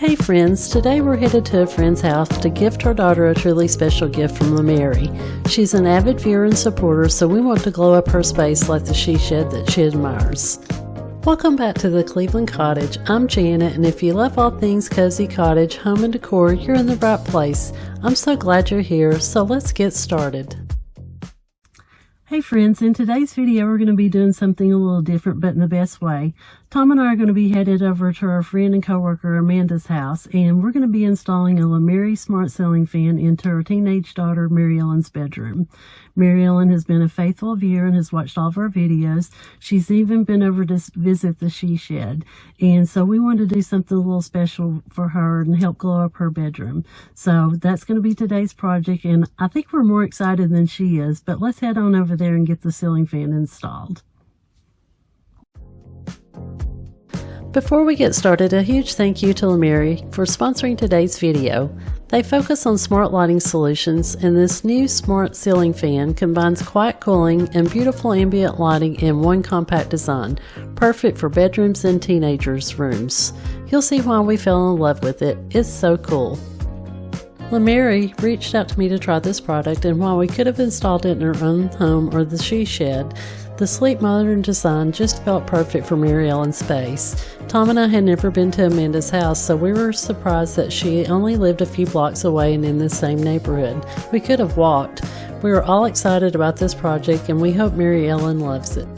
Hey friends, today we're headed to a friend's house to gift her daughter a truly special gift from Lumary. She's an avid viewer and supporter, so we want to glow up her space like the she shed that she admires. Welcome back to the Cleveland Cottage. I'm Janet, and if you love all things cozy cottage, home and decor, you're in the right place. I'm so glad you're here, so let's get started. Hey friends, in today's video we're going to be doing something a little different, but in the best way. Tom and I are going to be headed over to our friend and coworker Amanda's house, and we're going to be installing a Lumary smart ceiling fan into her teenage daughter Mary Ellen's bedroom. Mary Ellen has been a faithful viewer and has watched all of our videos. She's even been over to visit the she shed, and so we wanted to do something a little special for her and help glow up her bedroom. So that's going to be today's project, and I think we're more excited than she is, but let's head on over there and get the ceiling fan installed. Before we get started, a huge thank you to Lumary for sponsoring today's video. They focus on smart lighting solutions, and this new smart ceiling fan combines quiet cooling and beautiful ambient lighting in one compact design, perfect for bedrooms and teenagers' rooms. You'll see why we fell in love with it. It's so cool. Lumary reached out to me to try this product, and while we could have installed it in her own home or the she shed, the sleek modern design just felt perfect for Mary Ellen's space. Tom and I had never been to Amanda's house, so we were surprised that she only lived a few blocks away and in the same neighborhood. We could have walked. We were all excited about this project, and we hope Mary Ellen loves it.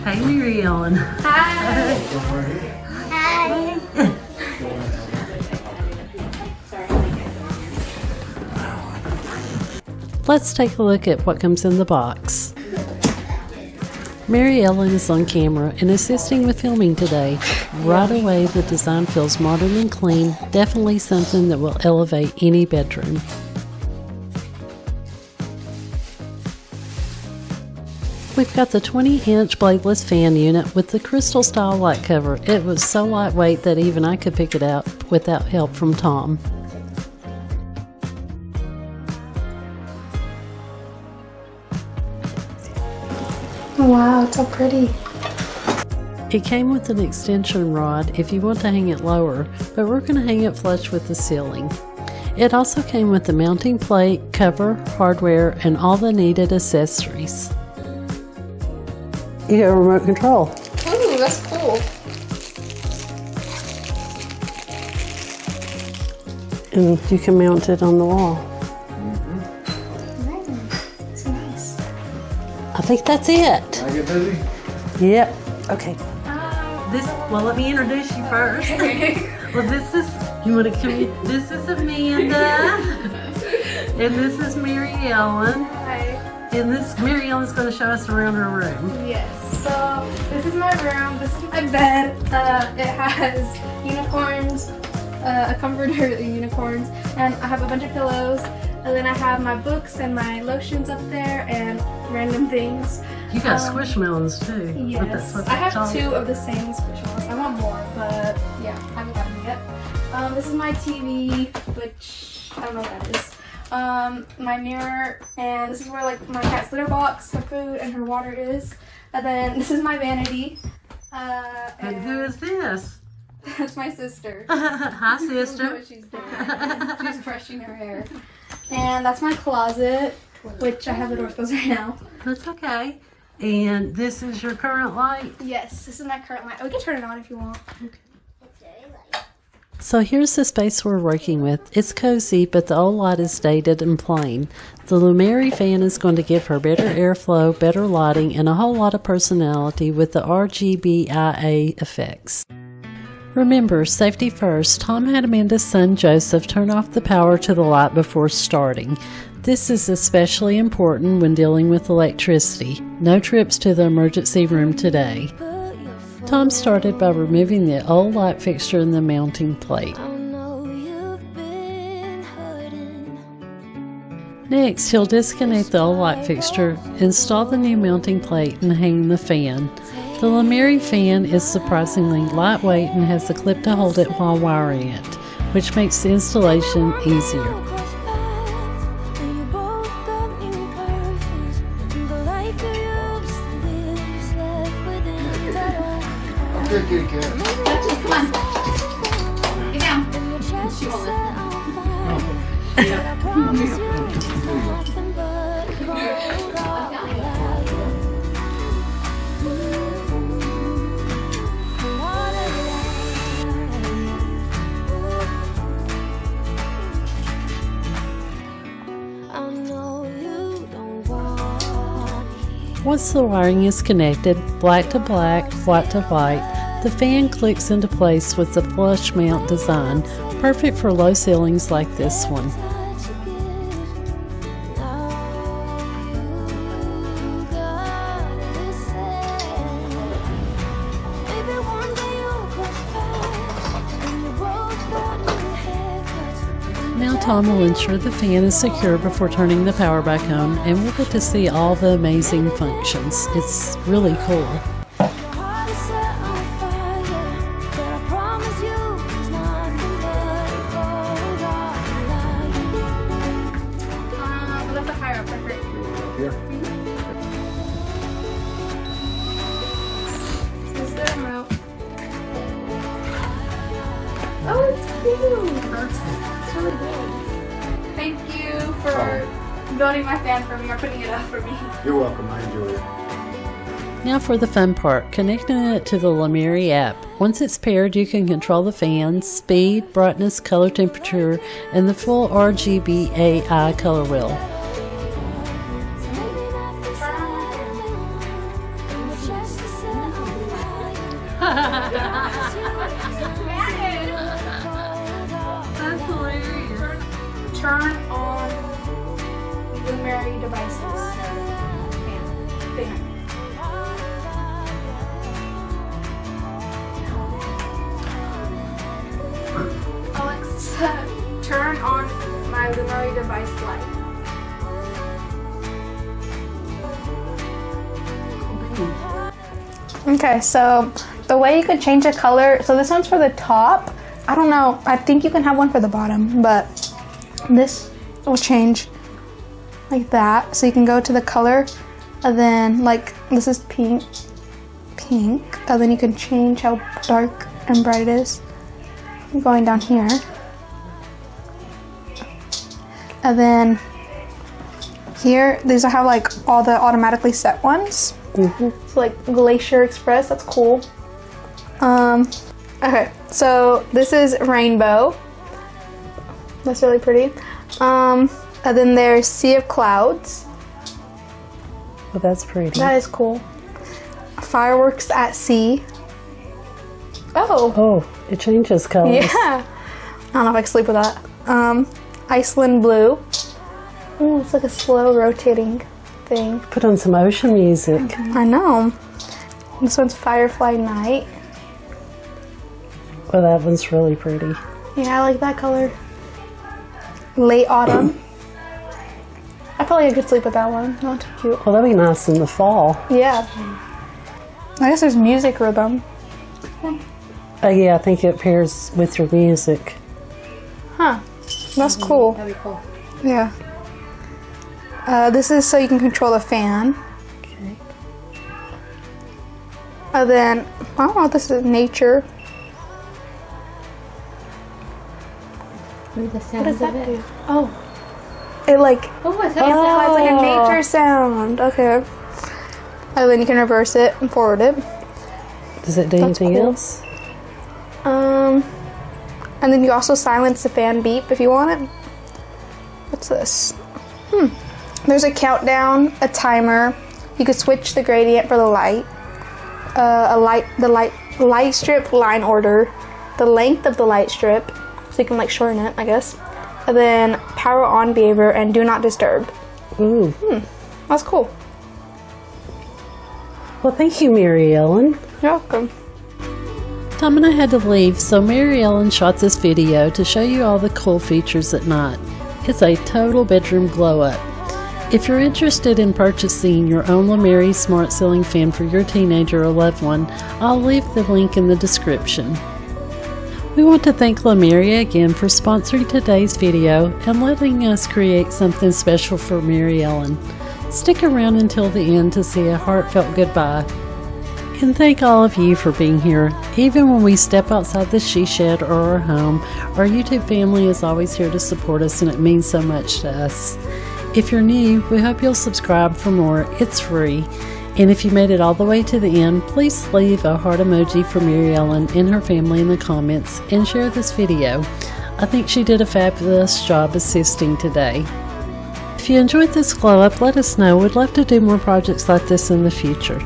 Hey, Mary Ellen. Hi. Hi. Let's take a look at what comes in the box. Mary Ellen is on camera and assisting with filming today. Right away, the design feels modern and clean, definitely something that will elevate any bedroom. We've got the 20-inch bladeless fan unit with the crystal style light cover. It was so lightweight that even I could pick it up without help from Tom. Wow, it's so pretty. It came with an extension rod if you want to hang it lower, but we're going to hang it flush with the ceiling. It also came with the mounting plate, cover, hardware, and all the needed accessories. You got a remote control. Ooh, that's cool. And you can mount it on the wall. It's nice. I think that's it. Can I get busy? Yep. Okay. Well, let me introduce you first. Well, you want to come in? This is Amanda. And this is Mary Ellen. Hi. And Mary Ellen's going to show us around her room. Yes. So this is my room. This is my bed. It has unicorns, a comforter with unicorns, and I have a bunch of pillows. And then I have my books and my lotions up there and random things. You got Squishmallows too. Yes. I have two of the same Squishmallows. I want more, but yeah, I haven't gotten them yet. This is my TV, which I don't know what that is. My mirror, and this is where like my cat's litter box, her food, and her water is. And then this is my vanity. And who is this? That's my sister. Hi, sister. I don't know what she's doing. She's brushing her hair. And that's my closet, which I have the door closed right now. That's okay. And this is your current light? Yes, this is my current light. We can turn it on if you want. Okay. So here's the space we're working with. It's cozy, but the old light is dated and plain. The Lumary fan is going to give her better airflow, better lighting, and a whole lot of personality with the RGBIA effects. Remember, safety first. Tom had Amanda's son Joseph turn off the power to the light before starting. This is especially important when dealing with electricity. No trips to the emergency room today. Tom started by removing the old light fixture and the mounting plate. Next, he'll disconnect the old light fixture, install the new mounting plate, and hang the fan. The Lumary fan is surprisingly lightweight and has a clip to hold it while wiring it. which makes the installation easier. Good kitty cat. Come on. Get down. She won't Once the wiring is connected, black to black, white to white, the fan clicks into place with the flush mount design, perfect for low ceilings like this one. Now Tom will ensure the fan is secure before turning the power back on, and we'll get to see all the amazing functions. It's really cool. Oh, it's cute. It's really big. Thank you for building my fan for me or putting it up for me. You're welcome. I enjoy it. Now for the fun part, connecting it to the Lumary app. Once it's paired, you can control the fan's speed, brightness, color temperature, and the full RGB AI color wheel. That's hilarious. Turn on Lumary devices. Fan. Alexa, turn on my Lumary device light. Okay, so the way you could change the color, so this one's for the top. I don't know, I think you can have one for the bottom, but this will change like that. So you can go to the color, and then like this is pink, and then you can change how dark and bright it is. Going down here. And then here, these have like all the automatically set ones. So like Glacier Express, that's cool. Okay, so this is Rainbow. That's really pretty. And then there's Sea of Clouds. Oh, that's pretty. That is cool. Fireworks at Sea. Oh, it changes colors. Yeah. I don't know if I can sleep with that. Iceland Blue. Ooh, it's like a slow rotating thing. Put on some ocean music. I know. This one's Firefly Night. Oh, that one's really pretty. Yeah, I like that color. Late Autumn. I feel like I could sleep with that one. Not too cute. Well, that'd be nice in the fall. Yeah. I guess there's music rhythm. Yeah, I think it pairs with your music. Huh. That's cool. That'd be cool. Yeah. This is so you can control the fan. Okay. And then, I don't know, this is nature. What What does that do? Oh. It like, Oh, it's it's like a nature sound. Okay. And then you can reverse it and forward it. Does it do That's anything cool. else? And then you also silence the fan beep if you want it. What's this? There's a countdown, a timer. You could switch the gradient for the light. The light strip line order, the length of the light strip, so you can like shorten it, I guess. And then power on behavior and do not disturb. Ooh. That's cool. Well, thank you, Mary Ellen. You're welcome. Tom and I had to leave, so Mary Ellen shot this video to show you all the cool features at night. It's a total bedroom glow up. If you're interested in purchasing your own Lumary smart ceiling fan for your teenager or loved one, I'll leave the link in the description. We want to thank Lumary again for sponsoring today's video and letting us create something special for Mary Ellen. Stick around until the end to see a heartfelt goodbye. And thank all of you for being here. Even when we step outside the she shed or our home, our YouTube family is always here to support us, and it means so much to us. If you're new, we hope you'll subscribe for more. It's free. And if you made it all the way to the end, please leave a heart emoji for Mary Ellen and her family in the comments and share this video. I think she did a fabulous job assisting today. If you enjoyed this glow up, let us know. We'd love to do more projects like this in the future.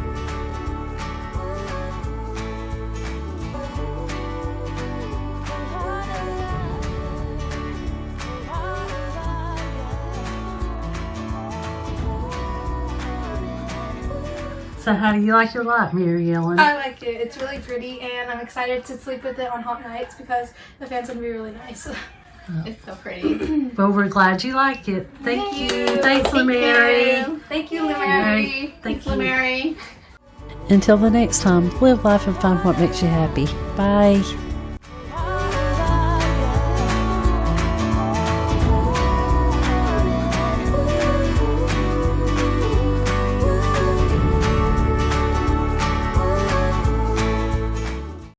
So how do you like your light, Mary Ellen? I like it. It's really pretty, and I'm excited to sleep with it on hot nights because the fan's going to be really nice. It's so pretty. Well, we're glad you like it. Thank you. Thanks, Lumary. Thank you, Lumary. Thanks, Lumary. Until the next time, live life and find what makes you happy. Bye.